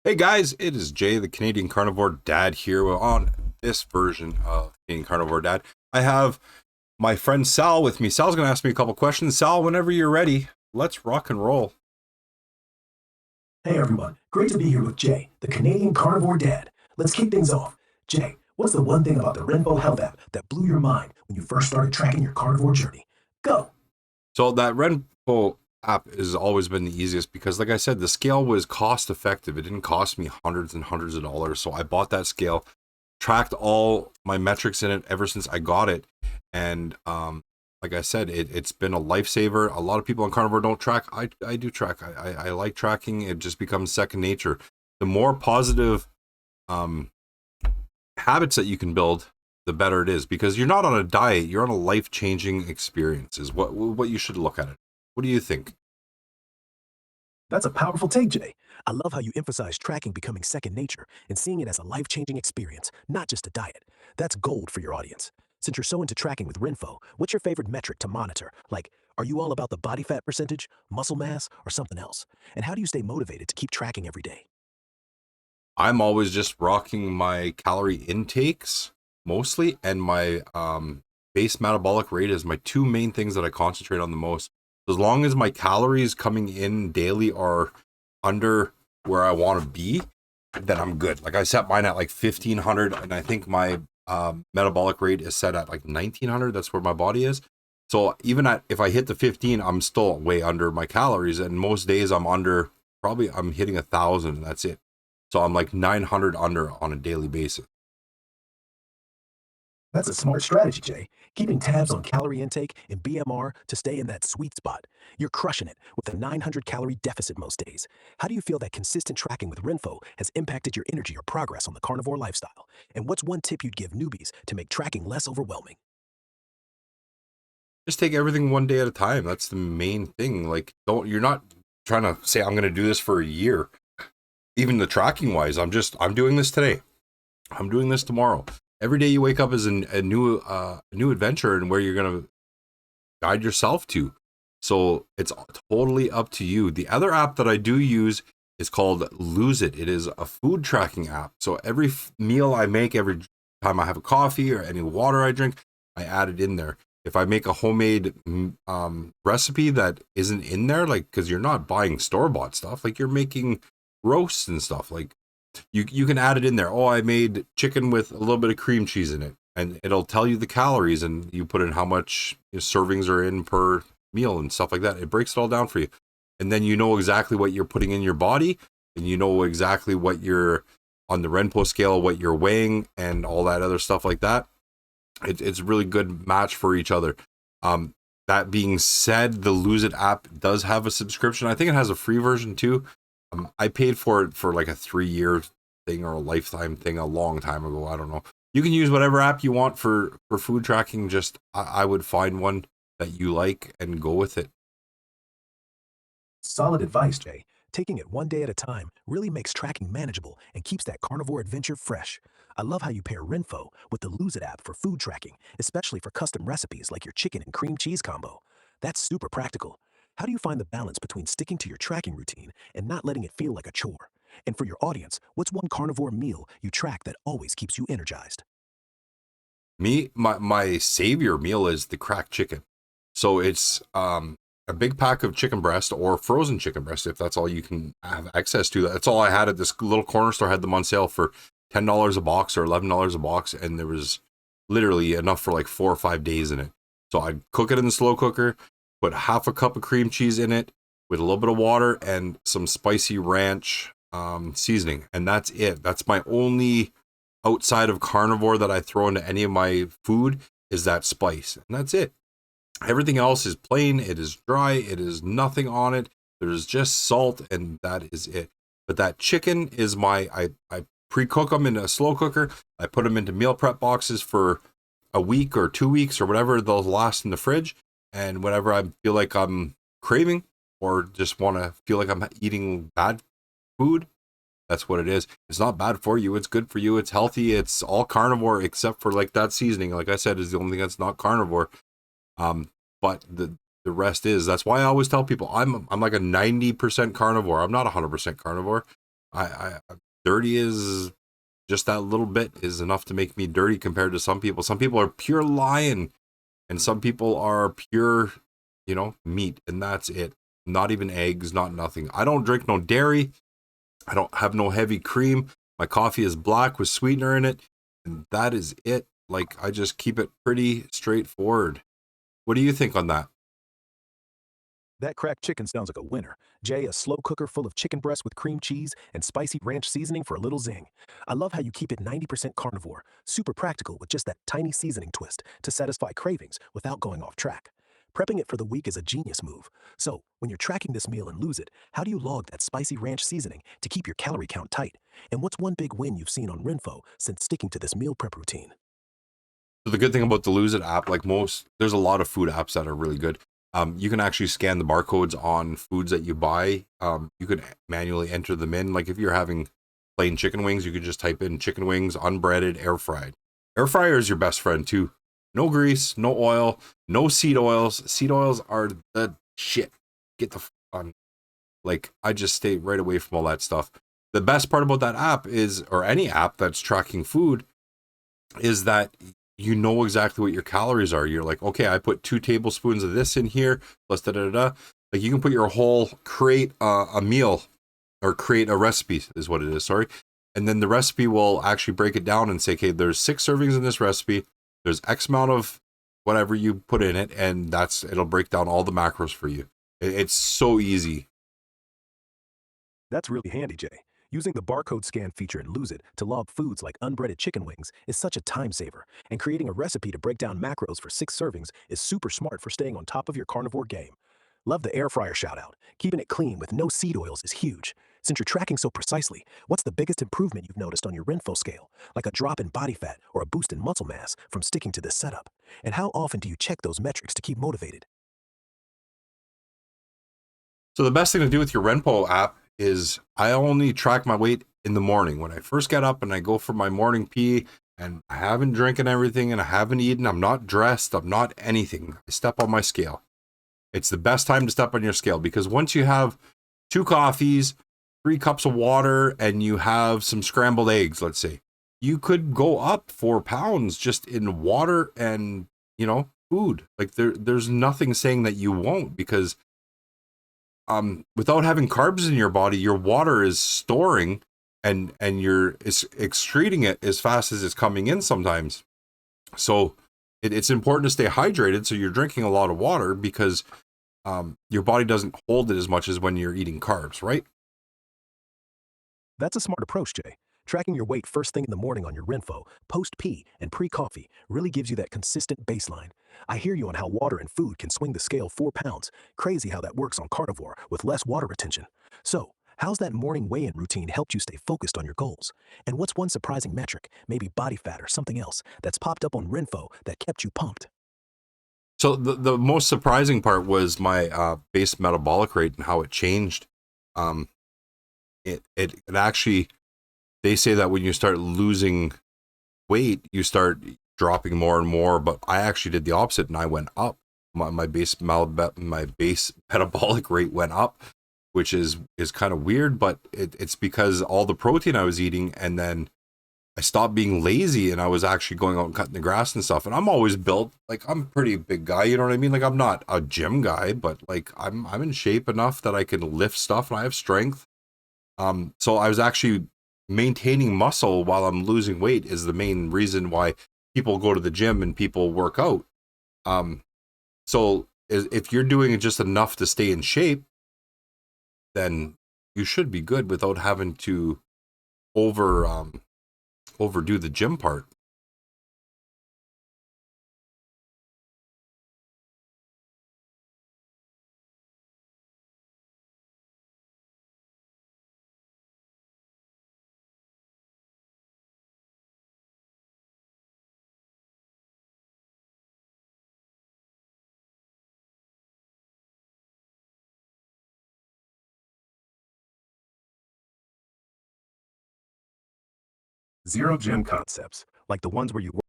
Hey guys, it is Jay, the Canadian Carnivore Dad here. Well, on this version of Canadian Carnivore Dad, I have my friend Sal with me. Sal's going to ask me a couple questions. Sal, whenever you're ready, let's rock and roll. Hey everyone, great to be here with Jay, the Canadian Carnivore Dad. Let's kick things off. Jay, what's the one thing about the Renfo Health app that blew your mind when you first started tracking your carnivore journey? Go! So that Renpo app has always been the easiest because, like I said, the scale was cost effective. It didn't cost me hundreds and hundreds of dollars. So I bought that scale, tracked all my metrics in it ever since I got it. And like I said, it's been a lifesaver. A lot of people on carnivore don't track. I do track. I like tracking. It just becomes second nature. The more positive um, habits that you can build, the better it is, because you're not on a diet. You're on a life-changing experience is what you should look at it. What do you think? That's a powerful take, Jay. I love how you emphasize tracking becoming second nature and seeing it as a life changing experience, not just a diet. That's gold for your audience. Since you're so into tracking with Renfo, what's your favorite metric to monitor? Like, are you all about the body fat percentage, muscle mass, or something else? And how do you stay motivated to keep tracking every day? I'm always just rocking my calorie intakes mostly, and my base metabolic rate is my two main things that I concentrate on the most. As long as my calories coming in daily are under where I want to be, then I'm good. Like I set mine at like 1500, and I think my metabolic rate is set at like 1900. That's where my body is. So even at if I hit the 15, I'm still way under my calories, and most days I'm under, probably I'm hitting 1,000, and that's it. So I'm like 900 under on a daily basis. That's a smart strategy, Jay. Keeping tabs on calorie intake and BMR to stay in that sweet spot. You're crushing it with a 900 calorie deficit most days. How do you feel that consistent tracking with Renfo has impacted your energy or progress on the carnivore lifestyle? And what's one tip you'd give newbies to make tracking less overwhelming? Just take everything one day at a time. That's the main thing. Like, don't, you're not trying to say, I'm going to do this for a year. Even the tracking wise, I'm doing this today. I'm doing this tomorrow. Every day you wake up is a new adventure, and where you're going to guide yourself to. So it's totally up to you. The other app that I do use is called Lose It. It is a food tracking app. So every meal I make, every time I have a coffee or any water I drink, I add it in there. If I make a homemade recipe that isn't in there, like, because you're not buying store-bought stuff, like you're making roasts and stuff, like you can add it in there. Oh, I made chicken with a little bit of cream cheese in it, and it'll tell you the calories, and you put in how much servings are in per meal and stuff like that. It breaks it all down for you, and then you know exactly what you're putting in your body, and you know exactly what you're on the Renpo scale, what you're weighing, and all that other stuff like that. It's a really good match for each other. That being said, the Lose It app does have a subscription. I think it has a free version too. I paid for it for like a 3 year thing or a lifetime thing a long time ago. I don't know. You can use whatever app you want for food tracking. Just I would find one that you like and go with it. Solid advice, Jay. Taking it one day at a time really makes tracking manageable and keeps that carnivore adventure fresh. I love how you pair Renfo with the Lose It app for food tracking, especially for custom recipes like your chicken and cream cheese combo. That's super practical. How do you find the balance between sticking to your tracking routine and not letting it feel like a chore? And for your audience, what's one carnivore meal you track that always keeps you energized? My savior meal is the cracked chicken. So it's a big pack of chicken breast or frozen chicken breast if that's all you can have access to. That's all I had at this little corner store. Had them on sale for $10 a box or $11 a box, and there was literally enough for like 4 or 5 days in it. So I'd cook it in the slow cooker, put half a cup of cream cheese in it with a little bit of water and some spicy ranch seasoning, and that's it. That's my only outside of carnivore that I throw into any of my food is that spice, and that's it. Everything else is plain, it is dry, it is nothing on it. There's just salt, and that is it. But that chicken is I pre-cook them in a slow cooker. I put them into meal prep boxes for a week or 2 weeks or whatever they'll last in the fridge. And whenever I feel like I'm craving or just want to feel like I'm eating bad food, that's what it is. It's not bad for you. It's good for you. It's healthy. It's all carnivore except for like that seasoning. Like I said, is the only thing that's not carnivore. But the rest is. That's why I always tell people I'm like a 90% carnivore. I'm not 100% carnivore. Dirty is just that little bit is enough to make me dirty compared to some people. Some people are pure lion, and some people are pure, meat, and that's it. Not even eggs, not nothing. I don't drink no dairy. I don't have no heavy cream. My coffee is black with sweetener in it, and that is it. Like, I just keep it pretty straightforward. What do you think on that? That cracked chicken sounds like a winner. Jay, a slow cooker full of chicken breast with cream cheese and spicy ranch seasoning for a little zing. I love how you keep it 90% carnivore, super practical with just that tiny seasoning twist to satisfy cravings without going off track. Prepping it for the week is a genius move. So, when you're tracking this meal and lose it, how do you log that spicy ranch seasoning to keep your calorie count tight? And what's one big win you've seen on Renfo since sticking to this meal prep routine? So the good thing about the Lose It app, like most, there's a lot of food apps that are really good. You can actually scan the barcodes on foods that you buy. You could manually enter them in. Like if you're having plain chicken wings, you could just type in chicken wings, unbreaded, air fried. Air fryer is your best friend too. No grease, no oil, no seed oils. Seed oils are the shit. Get the on. Like I just stay right away from all that stuff. The best part about that app is, or any app that's tracking food, is that you know exactly what your calories are. You're like, okay, I put 2 tablespoons of this in here, plus da da da. Like you can put your whole, create a meal or create a recipe is what it is, sorry. And then the recipe will actually break it down and say, okay, there's 6 servings in this recipe. There's X amount of whatever you put in it, and it'll break down all the macros for you. It's so easy. That's really handy, Jay. Using the barcode scan feature in Lose It to log foods like unbreaded chicken wings is such a time saver, and creating a recipe to break down macros for 6 servings is super smart for staying on top of your carnivore game. Love the air fryer shout out. Keeping it clean with no seed oils is huge. Since you're tracking so precisely, what's the biggest improvement you've noticed on your Renfo scale, like a drop in body fat or a boost in muscle mass from sticking to this setup? And how often do you check those metrics to keep motivated? So the best thing to do with your Renpo app is I only track my weight in the morning. When I first get up and I go for my morning pee and I haven't drinking everything and I haven't eaten, I'm not dressed, I'm not anything. I step on my scale. It's the best time to step on your scale because once you have 2 coffees, 3 cups of water, and you have some scrambled eggs, let's say, you could go up 4 pounds just in water and, food. Like there's nothing saying that you won't because without having carbs in your body, your water is storing and you're excreting it as fast as it's coming in sometimes. So it's important to stay hydrated. So you're drinking a lot of water because your body doesn't hold it as much as when you're eating carbs, right? That's a smart approach, Jay. Tracking your weight first thing in the morning on your Renfo, post-pee, and pre-coffee really gives you that consistent baseline. I hear you on how water and food can swing the scale 4 pounds. Crazy how that works on carnivore with less water retention. So, how's that morning weigh-in routine helped you stay focused on your goals? And what's one surprising metric, maybe body fat or something else, that's popped up on Renfo that kept you pumped? So the most surprising part was my base metabolic rate and how it changed. Um, it actually, they say that when you start losing weight, you start dropping more and more. But I actually did the opposite, and I went up. My base metabolic rate went up, which is kind of weird. But it's because all the protein I was eating, and then I stopped being lazy, and I was actually going out and cutting the grass and stuff. And I'm always built like I'm a pretty big guy. You know what I mean? Like I'm not a gym guy, but like I'm in shape enough that I can lift stuff and I have strength. So I was actually maintaining muscle while I'm losing weight is the main reason why people go to the gym and people work out. Um, so if you're doing just enough to stay in shape, then you should be good without having to over overdo the gym part. Zero gym concepts, like the ones where you work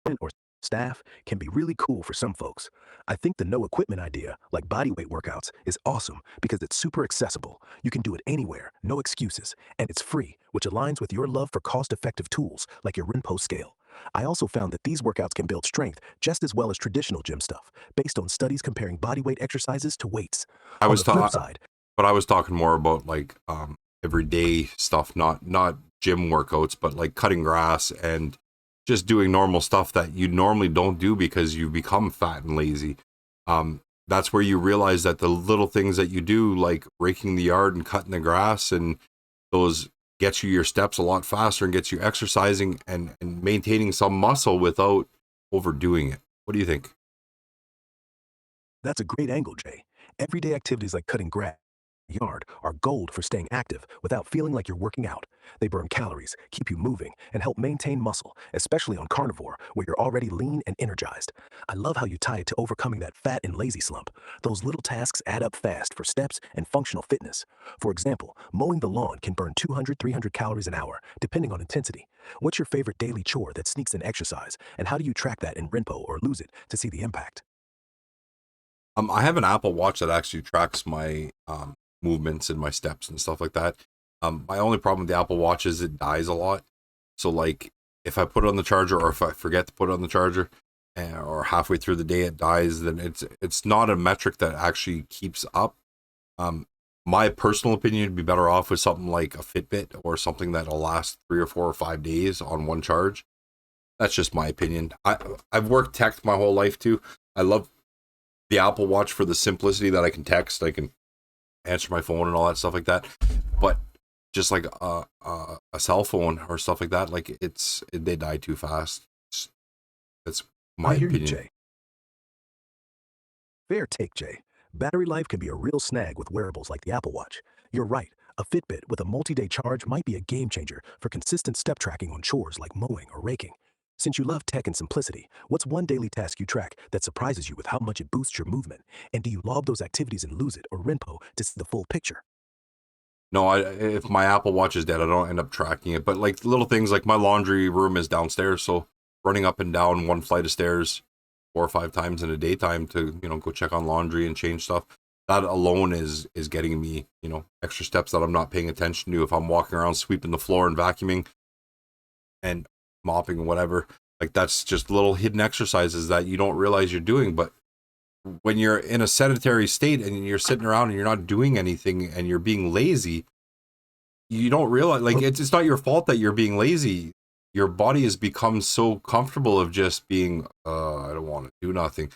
in or Staff can be really cool for some folks. I think the no equipment idea, like bodyweight workouts, is awesome because it's super accessible. You can do it anywhere, no excuses, and it's free, which aligns with your love for cost-effective tools like your Rinpo scale. I also found that these workouts can build strength just as well as traditional gym stuff, based on studies comparing bodyweight exercises to weights. I On was the flip ta- side, but I was talking more about like everyday stuff, not gym workouts, but like cutting grass and just doing normal stuff that you normally don't do because you become fat and lazy. That's where you realize that the little things that you do, like raking the yard and cutting the grass, and those gets you your steps a lot faster and gets you exercising and maintaining some muscle without overdoing it. What do you think? that's a great angle, Jay. Everyday activities like cutting grass yard are gold for staying active without feeling like you're working out. They burn calories, keep you moving, and help maintain muscle, especially on Carnivore, where you're already lean and energized. I love how you tie it to overcoming that fat and lazy slump. Those little tasks add up fast for steps and functional fitness. For example, mowing the lawn can burn 200, 300 calories an hour, depending on intensity. What's your favorite daily chore that sneaks in exercise, and how do you track that in Rinpo or lose it to see the impact? I have an Apple Watch that actually tracks my movements and my steps and stuff like that. My only problem with the Apple Watch is it dies a lot. So like if I put it on the charger or if I forget to put it on the charger or halfway through the day it dies, then it's not a metric that actually keeps up. Um, my personal opinion would be better off with something like a Fitbit or something that'll last 3 or 4 or 5 days on one charge. That's just my opinion. I've worked tech my whole life too. I love the Apple Watch for the simplicity that I can text, I can answer my phone and all that stuff like that. But just like a cell phone or stuff like that, like they die too fast. That's my I hear you, opinion. Jay. Fair take, Jay. Battery life can be a real snag with wearables like the Apple Watch. You're right, a Fitbit with a multi-day charge might be a game changer for consistent step tracking on chores like mowing or raking. Since you love tech and simplicity, what's one daily task you track that surprises you with how much it boosts your movement? And do you log those activities in Lose It or Rinpo to see the full picture? No, if my Apple Watch is dead, I don't end up tracking it. But like little things like my laundry room is downstairs, so running up and down one flight of stairs 4 or 5 times in a daytime to go check on laundry and change stuff. That alone is getting me extra steps that I'm not paying attention to. If I'm walking around sweeping the floor and vacuuming and mopping and whatever, like that's just little hidden exercises that you don't realize you're doing. But when you're in a sedentary state and you're sitting around and you're not doing anything and you're being lazy, you don't realize, like, it's not your fault that you're being lazy. Your body has become so comfortable of just being I don't want to do nothing,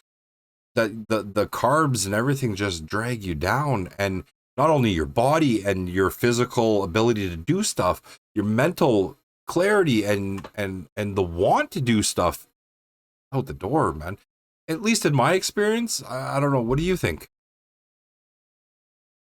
that the carbs and everything just drag you down. And not only your body and your physical ability to do stuff, your mental clarity and the want to do stuff out the door, man. At least in my experience. I don't know, what do you think?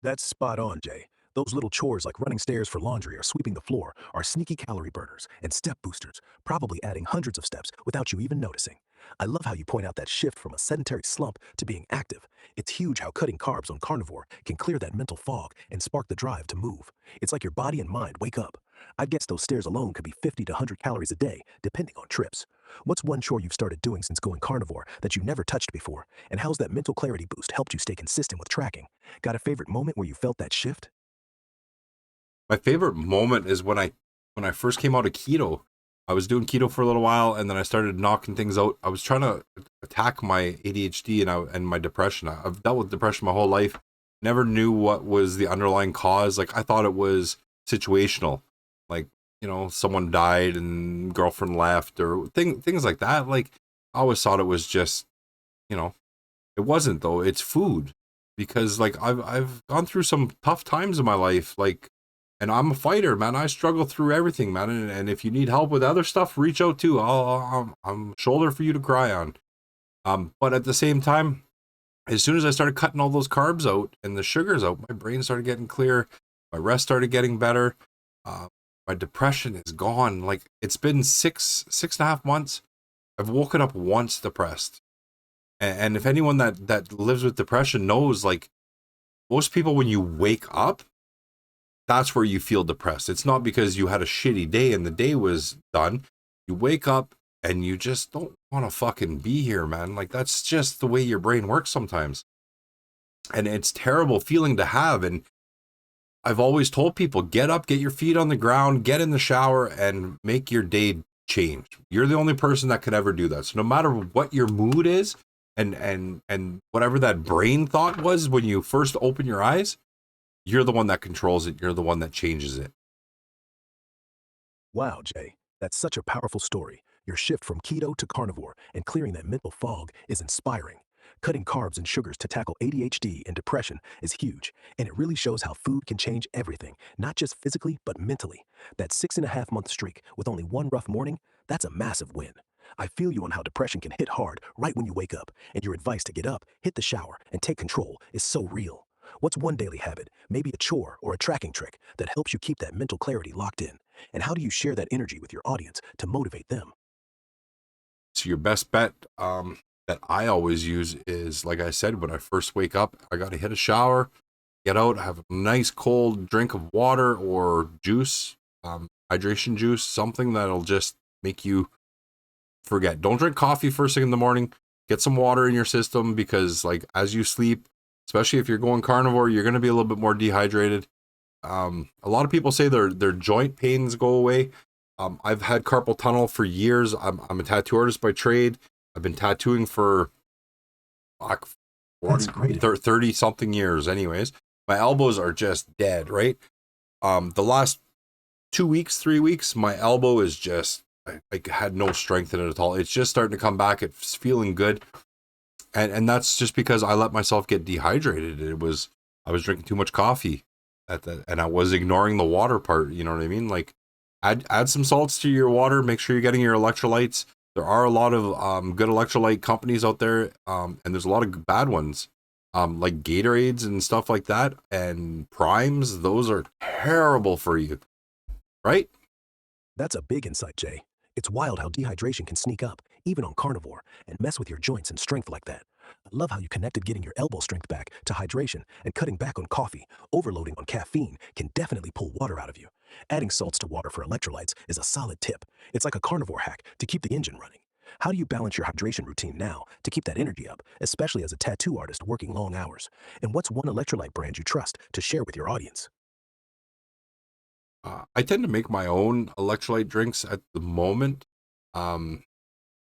That's spot on, Jay. Those little chores like running stairs for laundry or sweeping the floor are sneaky calorie burners and step boosters, probably adding hundreds of steps without you even noticing. I love how you point out that shift from a sedentary slump to being active. It's huge how cutting carbs on Carnivore can clear that mental fog and spark the drive to move. It's like your body and mind wake up. I guess those stairs alone could be 50 to 100 calories a day, depending on trips. What's one chore you've started doing since going Carnivore that you never touched before? And how's that mental clarity boost helped you stay consistent with tracking? Got a favorite moment where you felt that shift? My favorite moment is when I first came out of keto. I was doing keto for a little while, and then I started knocking things out. I was trying to attack my ADHD and my depression. I've dealt with depression my whole life. Never knew what was the underlying cause. Like I thought it was situational, like someone died and girlfriend left or things like that. Like I always thought it was just you know it wasn't though. It's food, because like I've gone through some tough times in my life, like, and I'm a fighter, man. I struggle through everything, man. And if you need help with other stuff, reach out too. I'm a shoulder for you to cry on. But at the same time, as soon as I started cutting all those carbs out and the sugars out, my brain started getting clear. My rest started getting better. Uh, my depression is gone. Like it's been six and a half months. I've woken up once depressed. And if anyone that lives with depression knows, like most people, when you wake up, that's where you feel depressed. It's not because you had a shitty day and the day was done. You wake up and you just don't want to fucking be here, man. Like, that's just the way your brain works sometimes. And it's terrible feeling to have. And I've always told people, get up, get your feet on the ground, get in the shower, and make your day change. You're the only person that could ever do that. So no matter what your mood is, and whatever that brain thought was when you first open your eyes, you're the one that controls it. You're the one that changes it. Wow, Jay, that's such a powerful story. Your shift from keto to carnivore and clearing that mental fog is inspiring. Cutting carbs and sugars to tackle ADHD and depression is huge, and it really shows how food can change everything, not just physically, but mentally. That 6.5 month streak with only one rough morning, that's a massive win. I feel you on how depression can hit hard right when you wake up, and your advice to get up, hit the shower, and take control is so real. What's one daily habit, maybe a chore or a tracking trick, that helps you keep that mental clarity locked in? And how do you share that energy with your audience to motivate them? So your best bet that I always use is, like I said, when I first wake up, I got to hit a shower, get out, have a nice cold drink of water or juice, hydration juice, something that'll just make you forget. Don't drink coffee first thing in the morning. Get some water in your system, because like as you sleep, especially if you're going carnivore, you're going to be a little bit more dehydrated. A lot of people say their joint pains go away. I've had carpal tunnel for years. I'm a tattoo artist by trade. I've been tattooing for like 30 something years anyways. My elbows are just dead, right? The last 2 weeks, 3 weeks, my elbow is just, I had no strength in it at all. It's just starting to come back. It's feeling good. And that's just because I let myself get dehydrated. I was drinking too much coffee and I was ignoring the water part. You know what I mean? Like, add some salts to your water. Make sure you're getting your electrolytes. There are a lot of good electrolyte companies out there, and there's a lot of bad ones, like Gatorades and stuff like that, and Primes. Those are terrible for you, right? That's a big insight, Jay. It's wild how dehydration can sneak up, even on carnivore, and mess with your joints and strength like that. I love how you connected getting your elbow strength back to hydration and cutting back on coffee. Overloading on caffeine can definitely pull water out of you. Adding salts to water for electrolytes is a solid tip. It's like a carnivore hack to keep the engine running. How do you balance your hydration routine now to keep that energy up, especially as a tattoo artist working long hours? And what's one electrolyte brand you trust to share with your audience? I tend to make my own electrolyte drinks at the moment. Um,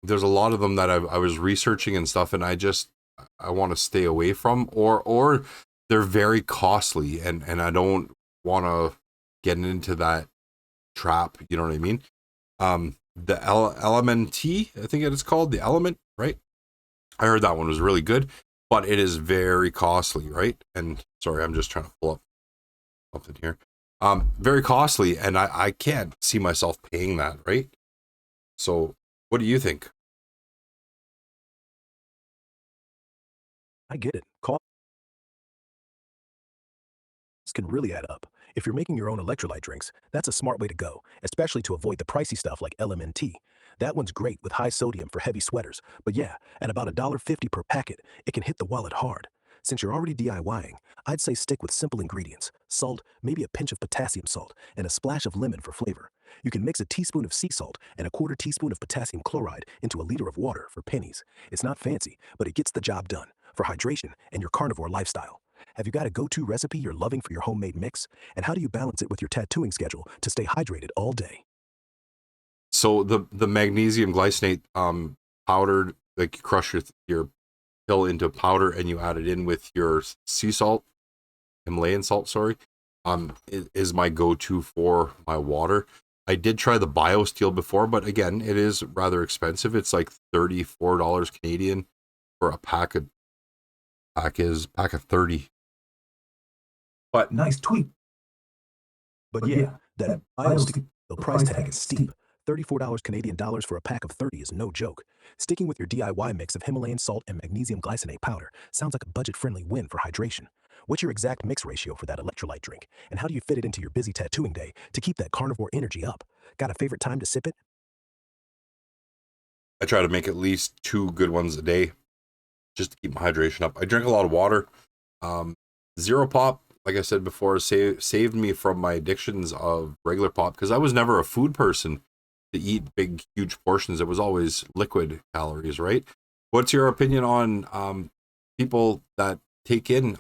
there's a lot of them that I was researching and stuff, and I want to stay away from, or they're very costly, and I don't want to get into that trap. You know what I mean? The LMNT, I think it is called, the Element, right? I heard that one was really good, but it is very costly, right? And sorry, I'm just trying to pull up something here. Very costly, and I can't see myself paying that, right? So what do you think? I get it. Costs can really add up. If you're making your own electrolyte drinks, that's a smart way to go, especially to avoid the pricey stuff like LMNT. That one's great with high sodium for heavy sweaters, but yeah, at about $1.50 per packet, it can hit the wallet hard. Since you're already DIYing, I'd say stick with simple ingredients: salt, maybe a pinch of potassium salt, and a splash of lemon for flavor. You can mix a teaspoon of sea salt and a quarter teaspoon of potassium chloride into a liter of water for pennies. It's not fancy, but it gets the job done for hydration and your carnivore lifestyle. Have you got a go-to recipe you're loving for your homemade mix? And how do you balance it with your tattooing schedule to stay hydrated all day? So the magnesium glycinate powdered, like you crush your pill into powder and you add it in with your sea salt, Himalayan salt, sorry, is my go-to for my water. I did try the BioSteel before, but again, it is rather expensive. It's like $34 Canadian for a pack of 30. But Nice tweak. But yeah, that BioSteel price tag is steep. $34 Canadian dollars for a pack of 30 is no joke. Sticking with your DIY mix of Himalayan salt and magnesium glycinate powder sounds like a budget-friendly win for hydration. What's your exact mix ratio for that electrolyte drink? And how do you fit it into your busy tattooing day to keep that carnivore energy up? Got a favorite time to sip it? I try to make at least 2 good ones a day just to keep my hydration up. I drink a lot of water. Zero pop, like I said before, saved me from my addictions of regular pop, because I was never a food person. to eat big, huge portions. It was always liquid calories, right? What's your opinion on people that take in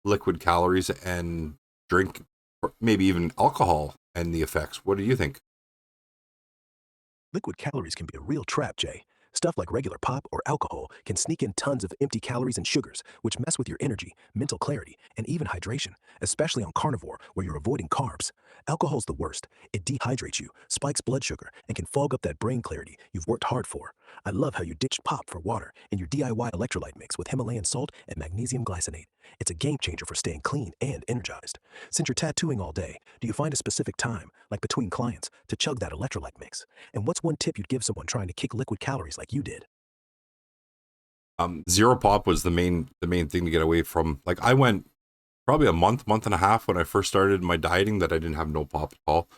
liquid calories and drink, or maybe even alcohol and the effects? What do you think? Liquid calories can be a real trap, Jay. Stuff like regular pop or alcohol can sneak in tons of empty calories and sugars, which mess with your energy, mental clarity, and even hydration, especially on carnivore where you're avoiding carbs. Alcohol's the worst. It dehydrates you, spikes blood sugar, and can fog up that brain clarity you've worked hard for. I love how you ditched pop for water in your DIY electrolyte mix with Himalayan salt and magnesium glycinate. It's a game changer for staying clean and energized. Since you're tattooing all day, do you find a specific time, like between clients, to chug that electrolyte mix? And what's one tip you'd give someone trying to kick liquid calories like you did? Zero pop was the main thing to get away from. Like I went probably a month and a half when I first started my dieting that I didn't have no pop at all.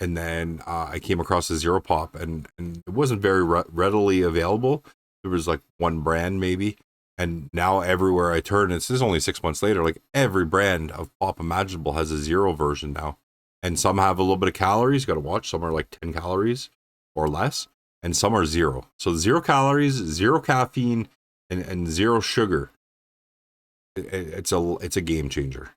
And then I came across a zero pop, and it wasn't very readily available. There was like one brand maybe, and now everywhere I turn, this is only 6 months later, like every brand of pop imaginable has a zero version now, and some have a little bit of calories. You got to watch. Some are like 10 calories or less, and some are zero. So 0 calories, zero caffeine, and zero sugar. It's a game changer.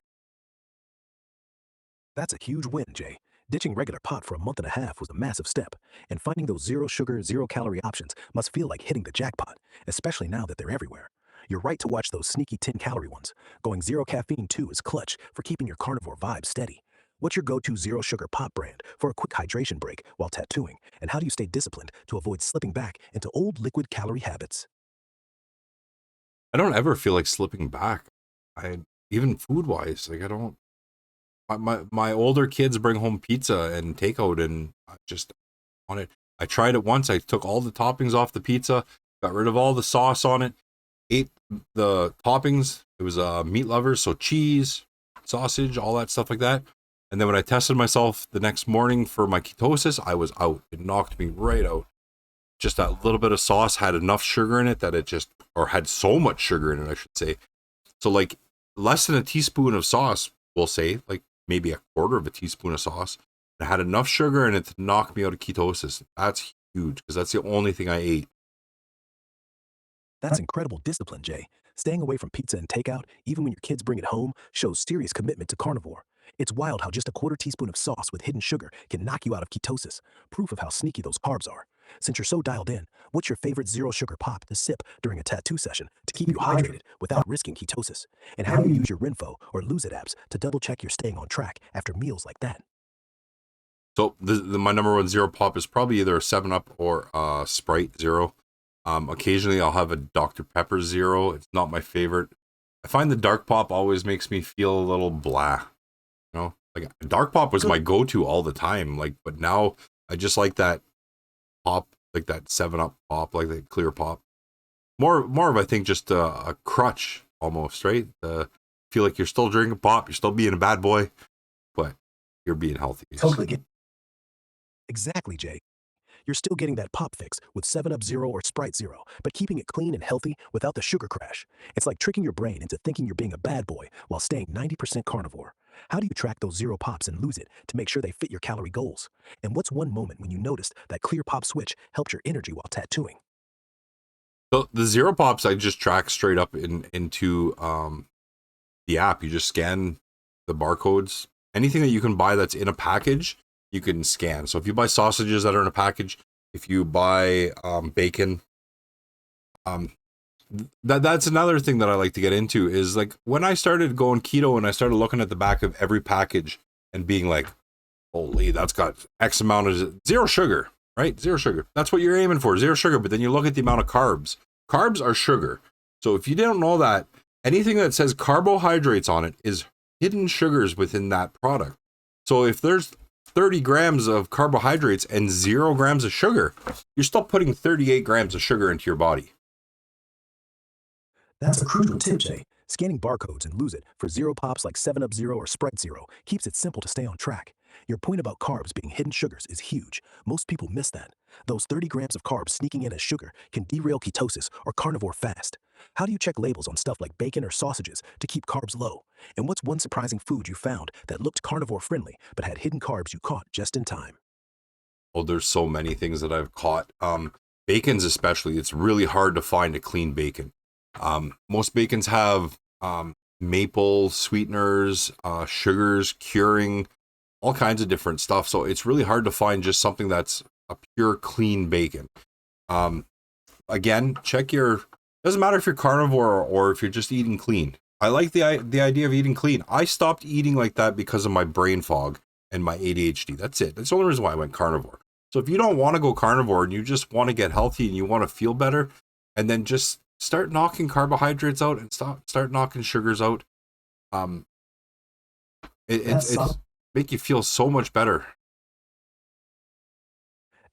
That's a huge win, Jay. Ditching regular pot for a month and a half was a massive step, and finding those zero sugar, zero calorie options must feel like hitting the jackpot, especially now that they're everywhere. You're right to watch those sneaky 10-calorie ones. Going zero caffeine too is clutch for keeping your carnivore vibe steady. What's your go-to zero sugar pop brand for a quick hydration break while tattooing, and how do you stay disciplined to avoid slipping back into old liquid calorie habits? I don't ever feel like slipping back. I even food wise, like I don't. My older kids bring home pizza and takeout, and I just on it. I tried it once. I took all the toppings off the pizza, got rid of all the sauce on it, ate the toppings. It was meat lovers, so cheese, sausage, all that stuff like that. And then when I tested myself the next morning for my ketosis, I was out. It knocked me right out. Just that little bit of sauce had enough sugar in it that it just, or had so much sugar in it, I should say. So like less than a teaspoon of sauce, we'll say, like maybe a quarter of a teaspoon of sauce. It had enough sugar in it to knock me out of ketosis. That's huge because that's the only thing I ate. That's incredible discipline, Jay. Staying away from pizza and takeout, even when your kids bring it home, shows serious commitment to carnivore. It's wild how just a quarter teaspoon of sauce with hidden sugar can knock you out of ketosis, proof of how sneaky those carbs are. Since you're so dialed in, what's your favorite zero sugar pop to sip during a tattoo session to keep you hydrated without risking ketosis? And how do you use your Rinfo or Lose It apps to double check you're staying on track after meals like that? So my number one zero pop is probably either a 7 Up or a Sprite Zero. Occasionally I'll have a Dr. Pepper Zero. It's not my favorite. I find the dark pop always makes me feel a little blah. You know, like dark pop was my go-to all the time. Like, but now I just like that pop, like that 7 Up pop, like the clear pop. More of I think just a crutch almost, right? Feel like you're still drinking pop, you're still being a bad boy, but you're being healthy. Totally get exactly, Jay. You're still getting that pop fix with 7 Up Zero or Sprite Zero, but keeping it clean and healthy without the sugar crash. It's like tricking your brain into thinking you're being a bad boy while staying 90% carnivore. How do you track those zero pops and lose it to make sure they fit your calorie goals? And what's one moment when you noticed that clear pop switch helped your energy while tattooing? So the zero pops I just track straight up into the app. You just scan the barcodes. Anything that you can buy that's in a package, you can scan. So if you buy sausages that are in a package, if you buy bacon, um, that's another thing that I like to get into is like when I started going keto and I started looking at the back of every package and being like, holy, that's got X amount of zero sugar, right? Zero sugar. That's what you're aiming for, zero sugar. But then you look at the amount of carbs. Carbs are sugar. So if you don't know that, anything that says carbohydrates on it is hidden sugars within that product. So if there's 30 grams of carbohydrates and 0 grams of sugar, you're still putting 38 grams of sugar into your body. That's a crucial tip, Jay. Scanning barcodes and lose it for zero pops like 7 Up Zero or Sprite Zero keeps it simple to stay on track. Your point about carbs being hidden sugars is huge. Most people miss that. Those 30 grams of carbs sneaking in as sugar can derail ketosis or carnivore fast. How do you check labels on stuff like bacon or sausages to keep carbs low? And what's one surprising food you found that looked carnivore friendly but had hidden carbs you caught just in time? Oh, there's so many things that I've caught. Bacons especially, it's really hard to find a clean bacon. Most bacons have maple sweeteners, sugars, curing, all kinds of different stuff. So it's really hard to find just something that's a pure clean bacon. Again, check your, doesn't matter if you're carnivore or if you're just eating clean. I like the idea of eating clean. I stopped eating like that because of my brain fog and my ADHD. That's it. That's the only reason why I went carnivore. So if you don't want to go carnivore and you just want to get healthy and you want to feel better, and then just start knocking carbohydrates out and start knocking sugars out. It's make you feel so much better.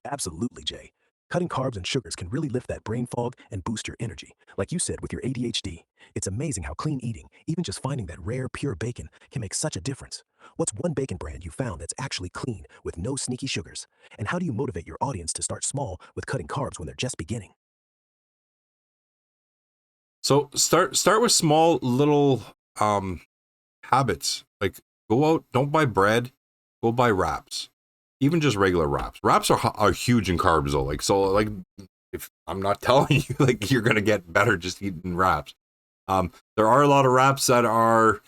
Absolutely, Jay. Cutting carbs and sugars can really lift that brain fog and boost your energy. Like you said with your ADHD, it's amazing how clean eating, even just finding that rare, pure bacon, can make such a difference. What's one bacon brand you found that's actually clean with no sneaky sugars? And how do you motivate your audience to start small with cutting carbs when they're just beginning? So start with small little habits. Like go out, don't buy bread, go buy wraps. Even just regular wraps. Wraps are huge in carbs though. Like so, like if I'm not telling you, like you're gonna get better just eating wraps. There are a lot of wraps that are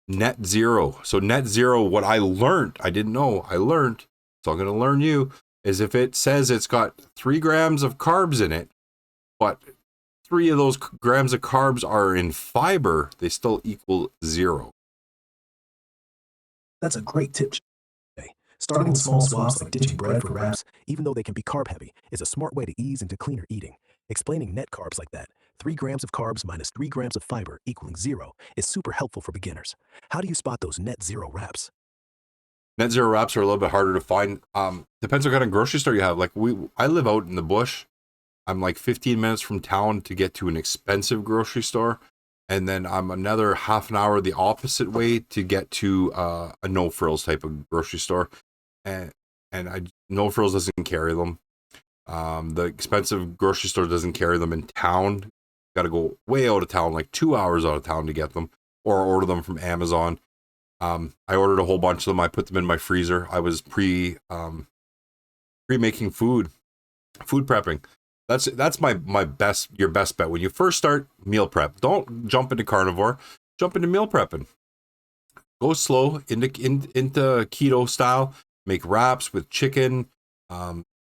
net zero. So net zero, what I learned, I didn't know, I learned. So I'm gonna learn you is if it says it's got 3 grams of carbs in it, but 3 of those grams of carbs are in fiber, they still equal 0. That's a great tip, Jay. Starting with small swaps like ditching bread for wraps, even though they can be carb heavy, is a smart way to ease into cleaner eating. Explaining net carbs like that, 3 grams of carbs minus 3 grams of fiber equaling 0, is super helpful for beginners. How do you spot those net zero wraps? Net zero wraps are a little bit harder to find. Depends what kind of grocery store you have. Like I live out in the bush. I'm like 15 minutes from town to get to an expensive grocery store. And then I'm another half an hour the opposite way to get to a no frills type of grocery store. And no frills doesn't carry them. The expensive grocery store doesn't carry them in town. Got to go way out of town, like 2 hours out of town to get them, or order them from Amazon. I ordered a whole bunch of them. I put them in my freezer. I was pre making food prepping. That's your best bet when you first start meal prep. Don't jump into carnivore. Jump into meal prepping. Go slow into keto style. Make wraps with chicken.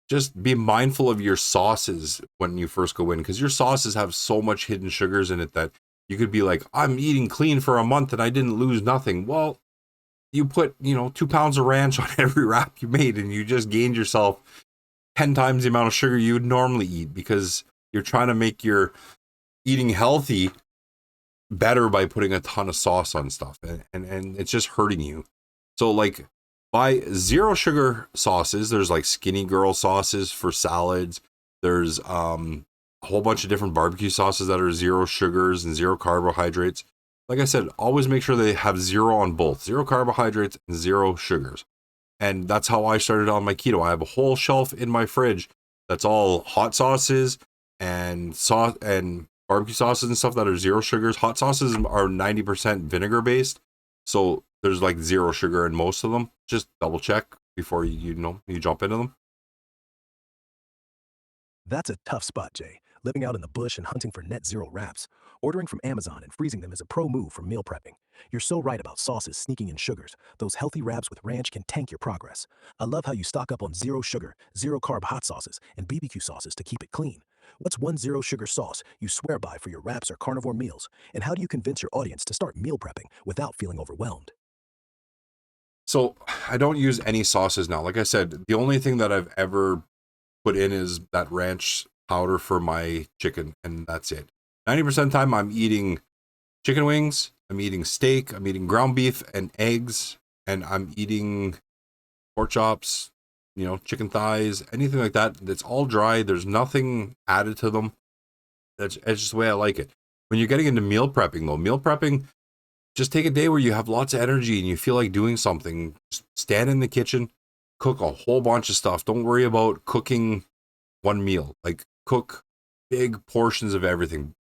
Just be mindful of your sauces when you first go in, because your sauces have so much hidden sugars in it that you could be like, I'm eating clean for a month and I didn't lose nothing. Well, you put 2 pounds of ranch on every wrap you made, and you just gained yourself 10 times the amount of sugar you would normally eat, because you're trying to make your eating healthy better by putting a ton of sauce on stuff, and it's just hurting you. So like buy 0 sugar sauces. There's like Skinny Girl sauces for salads. There's a whole bunch of different barbecue sauces that are 0 sugars and 0 carbohydrates. Like I said, always make sure they have 0 on both, 0 carbohydrates and 0 sugars. And that's how I started on my keto. I have a whole shelf in my fridge that's all hot sauces and sauce and barbecue sauces and stuff that are 0 sugars. Hot sauces are 90% vinegar based, so there's like 0 sugar in most of them. Just double check before you jump into them. That's a tough spot, Jay. Living out in the bush and hunting for net zero wraps. Ordering from Amazon and freezing them is a pro move for meal prepping. You're so right about sauces sneaking in sugars. Those healthy wraps with ranch can tank your progress. I love how you stock up on 0 sugar, 0 carb hot sauces, and BBQ sauces to keep it clean. What's one 0 sugar sauce you swear by for your wraps or carnivore meals? And how do you convince your audience to start meal prepping without feeling overwhelmed? So I don't use any sauces now. Like I said, the only thing that I've ever put in is that ranch powder for my chicken, and that's it. 90% of the time I'm eating chicken wings, I'm eating steak, I'm eating ground beef and eggs, and I'm eating pork chops, chicken thighs, anything like that. It's all dry. There's nothing added to them. It's just the way I like it. When you're getting into meal prepping though, just take a day where you have lots of energy and you feel like doing something. Just stand in the kitchen, cook a whole bunch of stuff. Don't worry about cooking one meal. Like cook big portions of everything.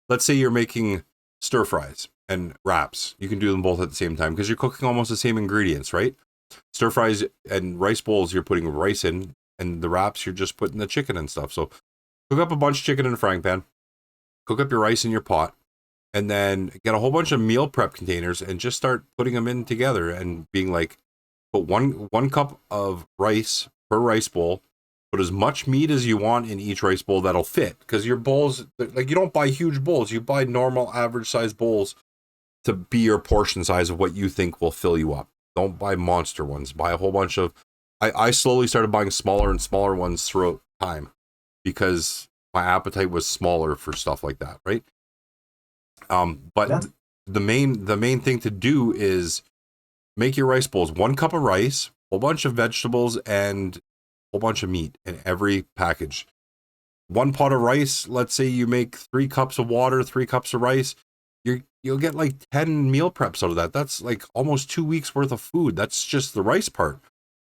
Let's say you're making stir fries and wraps. You can do them both at the same time because you're cooking almost the same ingredients, right? Stir fries and rice bowls, you're putting rice in, And the wraps, you're just putting the chicken and stuff. So cook up a bunch of chicken in a frying pan, cook up your rice in your pot, and then get a whole bunch of meal prep containers and just start putting them in together and being like, put one cup of rice per rice bowl, put as much meat as you want in each rice bowl that'll fit. Because your bowls, like, you don't buy huge bowls, you buy normal average size bowls to be your portion size of what you think will fill you up. Don't buy monster ones. Buy a whole bunch of, I slowly started buying smaller and smaller ones throughout time because my appetite was smaller for stuff like that, right? But the main thing to do is make your rice bowls 1 cup of rice, a whole bunch of vegetables, and a whole bunch of meat in every package. 1 pot of rice, let's say you make 3 cups of water, 3 cups of rice, you'll get like 10 meal preps out of that. That's like almost 2 weeks worth of food. That's just the rice part.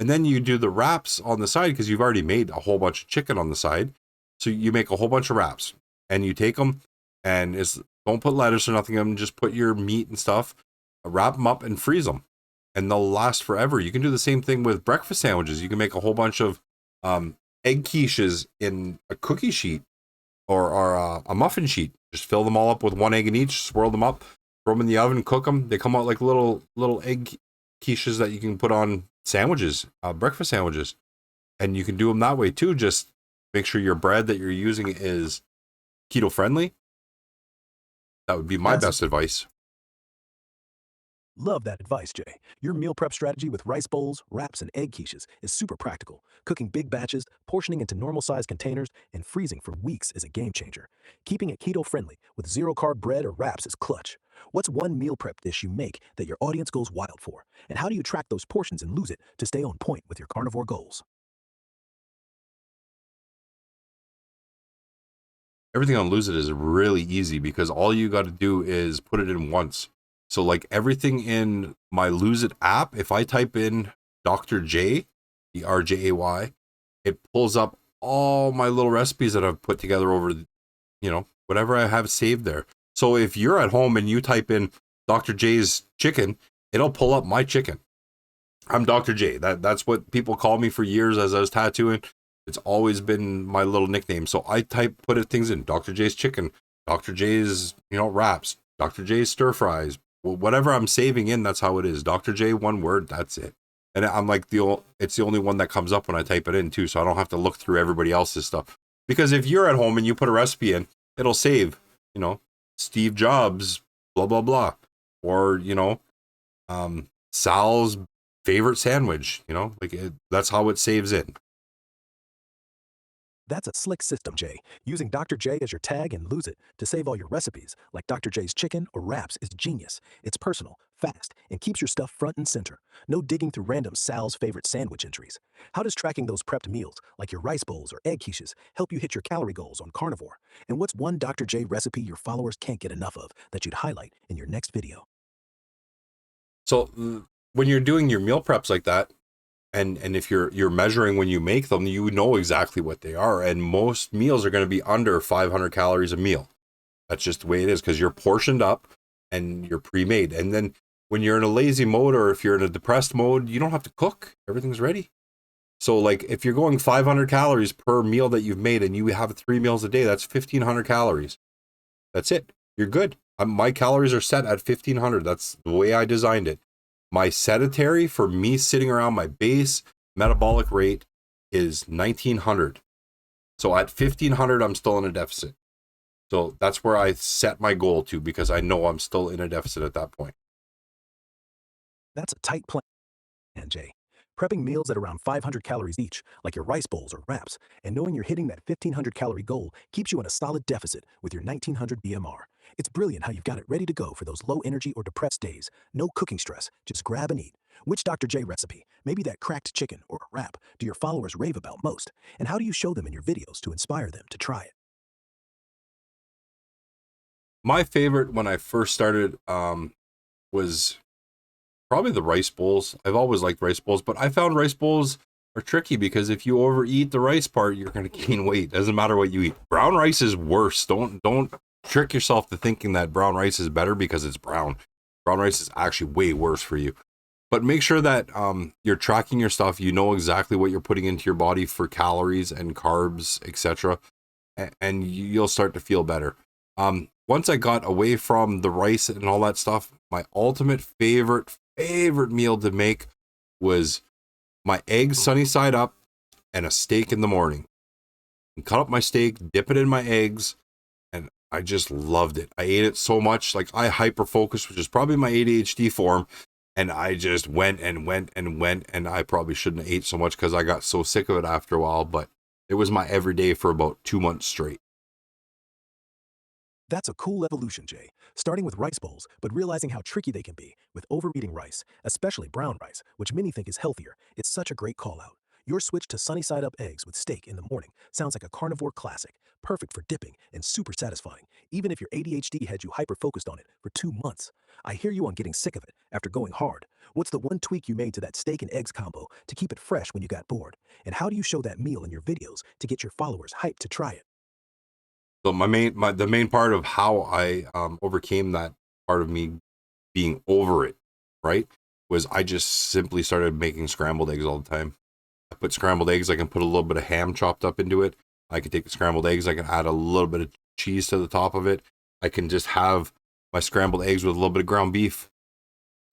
And then you do the wraps on the side because you've already made a whole bunch of chicken on the side. So you make a whole bunch of wraps and you take them and don't put lettuce or nothing in them. Just put your meat and stuff, wrap them up and freeze them. And they'll last forever. You can do the same thing with breakfast sandwiches. You can make a whole bunch of egg quiches in a cookie sheet or a muffin sheet. Just fill them all up with 1 egg in each, swirl them up, throw them in the oven, cook them. They come out like little egg quiches that you can put on sandwiches, breakfast sandwiches. And you can do them that way too. Just make sure your bread that you're using is keto friendly. That would be my best advice. Love that advice, Jay. Your meal prep strategy with rice bowls, wraps, and egg quiches is super practical. Cooking big batches, portioning into normal-sized containers, and freezing for weeks is a game changer. Keeping it keto-friendly with zero-carb bread or wraps is clutch. What's one meal prep dish you make that your audience goes wild for? And how do you track those portions and lose it to stay on point with your carnivore goals? Everything on Lose It is really easy because all you got to do is put it in once. So like everything in my Lose It app, if I type in Dr. J, DRJAY, it pulls up all my little recipes that I've put together over, whatever I have saved there. So if you're at home and you type in Dr. J's chicken, it'll pull up my chicken. I'm Dr. J. That's what people call me for years as I was tattooing. It's always been my little nickname. So I put things in Dr. J's chicken, Dr. J's, wraps, Dr. J's stir fries, whatever I'm saving in, that's how it is. Dr. J, one word, that's it. And I'm like, it's the only one that comes up when I type it in too. So I don't have to look through everybody else's stuff. Because if you're at home and you put a recipe in, it'll save, Steve Jobs, blah, blah, blah. Or, Sal's favorite sandwich, that's how it saves in. That's a slick system, Jay. Using Dr. J as your tag and Lose It to save all your recipes, like Dr. J's chicken or wraps, is genius. It's personal, fast, and keeps your stuff front and center. No digging through random Sal's favorite sandwich entries. How does tracking those prepped meals, like your rice bowls or egg quiches, help you hit your calorie goals on Carnivore? And what's one Dr. J recipe your followers can't get enough of that you'd highlight in your next video? So when you're doing your meal preps like that, and if you're measuring when you make them, you know exactly what they are. And most meals are going to be under 500 calories a meal. That's just the way it is because you're portioned up and you're pre-made. And then when you're in a lazy mode or if you're in a depressed mode, you don't have to cook. Everything's ready. So like if you're going 500 calories per meal that you've made and you have 3 meals a day, that's 1,500 calories. That's it. You're good. My calories are set at 1,500. That's the way I designed it. My sedentary for me sitting around my base metabolic rate is 1,900. So at 1,500, I'm still in a deficit. So that's where I set my goal to because I know I'm still in a deficit at that point. That's a tight plan, Jay. Prepping meals at around 500 calories each, like your rice bowls or wraps, and knowing you're hitting that 1,500 calorie goal keeps you in a solid deficit with your 1,900 BMR. It's brilliant how you've got it ready to go for those low energy or depressed days. No cooking stress, just grab and eat. Which Dr. J recipe, maybe that cracked chicken or a wrap, do your followers rave about most? And how do you show them in your videos to inspire them to try it? My favorite when I first started was probably the rice bowls. I've always liked rice bowls, but I found rice bowls are tricky because if you overeat the rice part, you're going to gain weight. Doesn't matter what you eat. Brown rice is worse. Don't trick yourself to thinking that brown rice is better because it's brown. Brown rice is actually way worse for you. But make sure that you're tracking your stuff. You know exactly what you're putting into your body for calories and carbs, etc., and you'll start to feel better. Once I got away from the rice and all that stuff, my ultimate favorite meal to make was my eggs sunny side up and a steak in the morning. And cut up my steak, dip it in my eggs, and I just loved it. I ate it so much, like I hyper focused, which is probably my ADHD form, and I just went, and I probably shouldn't have ate so much because I got so sick of it after a while, but it was my everyday for about 2 months straight. That's a cool evolution, Jay. Starting with rice bowls, but realizing how tricky they can be with overeating rice, especially brown rice, which many think is healthier. It's such a great call out. Your switch to sunny side up eggs with steak in the morning sounds like a carnivore classic, perfect for dipping and super satisfying, even if your ADHD had you hyper focused on it for 2 months. I hear you on getting sick of it after going hard. What's the one tweak you made to that steak and eggs combo to keep it fresh when you got bored? And how do you show that meal in your videos to get your followers hyped to try it? So the main part of how I overcame that part of me being over it, right, was I just simply started making scrambled eggs all the time. I put scrambled eggs. I can put a little bit of ham chopped up into it. I can take the scrambled eggs. I can add a little bit of cheese to the top of it. I can just have my scrambled eggs with a little bit of ground beef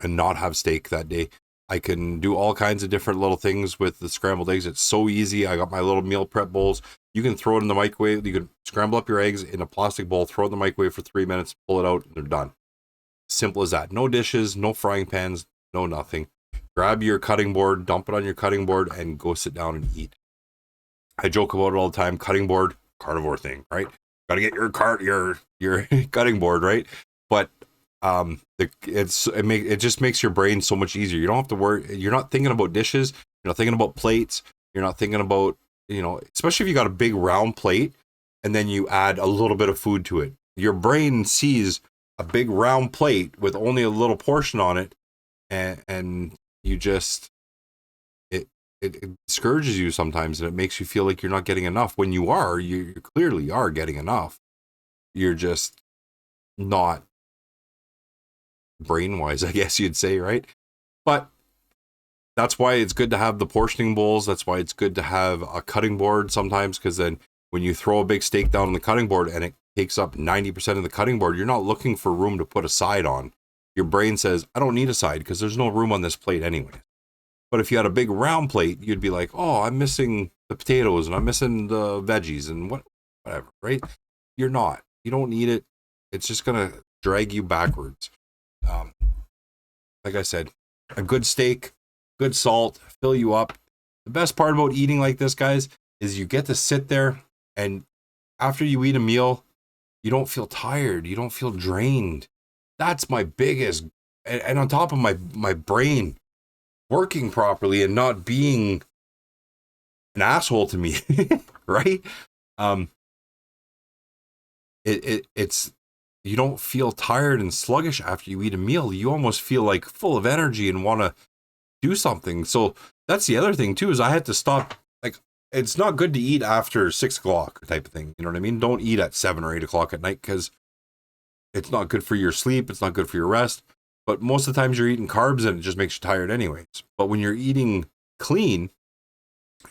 and not have steak that day. I can do all kinds of different little things with the scrambled eggs. It's so easy. I got my little meal prep bowls. You can throw it in the microwave. You can scramble up your eggs in a plastic bowl, throw it in the microwave for 3 minutes, pull it out, and they're done. Simple as that. No dishes, no frying pans, no nothing. Grab your cutting board, dump it on your cutting board, and go sit down and eat. I joke about it all the time. Cutting board, carnivore thing, right? Got to get your cutting board, right? But it just makes your brain so much easier. You don't have to worry. You're not thinking about dishes. You're not thinking about plates. You're not thinking about, especially if you got a big round plate and then you add a little bit of food to it. Your brain sees a big round plate with only a little portion on it, and you just it discourages you sometimes, and it makes you feel like you're not getting enough. When you clearly are getting enough. You're just not brain-wise, I guess you'd say, right? But that's why it's good to have the portioning bowls. That's why it's good to have a cutting board sometimes, because then when you throw a big steak down on the cutting board and it takes up 90% of the cutting board, you're not looking for room to put a side on. Your brain says, I don't need a side because there's no room on this plate anyway. But if you had a big round plate, you'd be like, oh, I'm missing the potatoes and I'm missing the veggies and whatever, right? You're not. You don't need it. It's just going to drag you backwards. Like I said, a good steak, good salt, fill you up. The best part about eating like this, guys, is you get to sit there, and after you eat a meal, you don't feel tired. You don't feel drained. That's my biggest, and on top of my brain working properly and not being an asshole to me, right? It's you don't feel tired and sluggish after you eat a meal. You almost feel like full of energy and want to do something. So that's the other thing too, is I had to stop. Like, it's not good to eat after 6 o'clock type of thing. You know what I mean? Don't eat at 7 or 8 o'clock at night, because it's not good for your sleep. It's not good for your rest. But most of the times you're eating carbs and it just makes you tired anyways. But when you're eating clean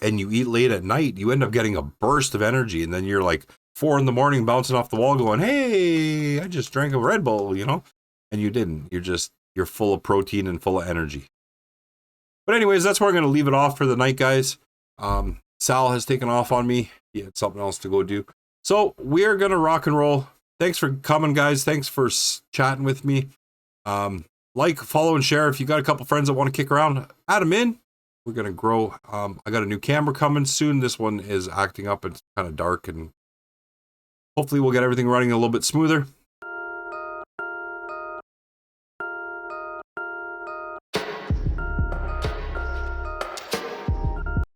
and you eat late at night, you end up getting a burst of energy. And then you're like 4 a.m. bouncing off the wall going, hey, I just drank a Red Bull, and you didn't. You're full of protein and full of energy. But anyways, that's where I'm going to leave it off for the night, guys. Sal has taken off on me. He had something else to go do. So we're going to rock and roll. Thanks for coming, guys. Thanks for chatting with me. Like, follow, and share. If you got a couple friends that want to kick around, add them in. We're going to grow. I got a new camera coming soon. This one is acting up. It's kind of dark, and hopefully we'll get everything running a little bit smoother.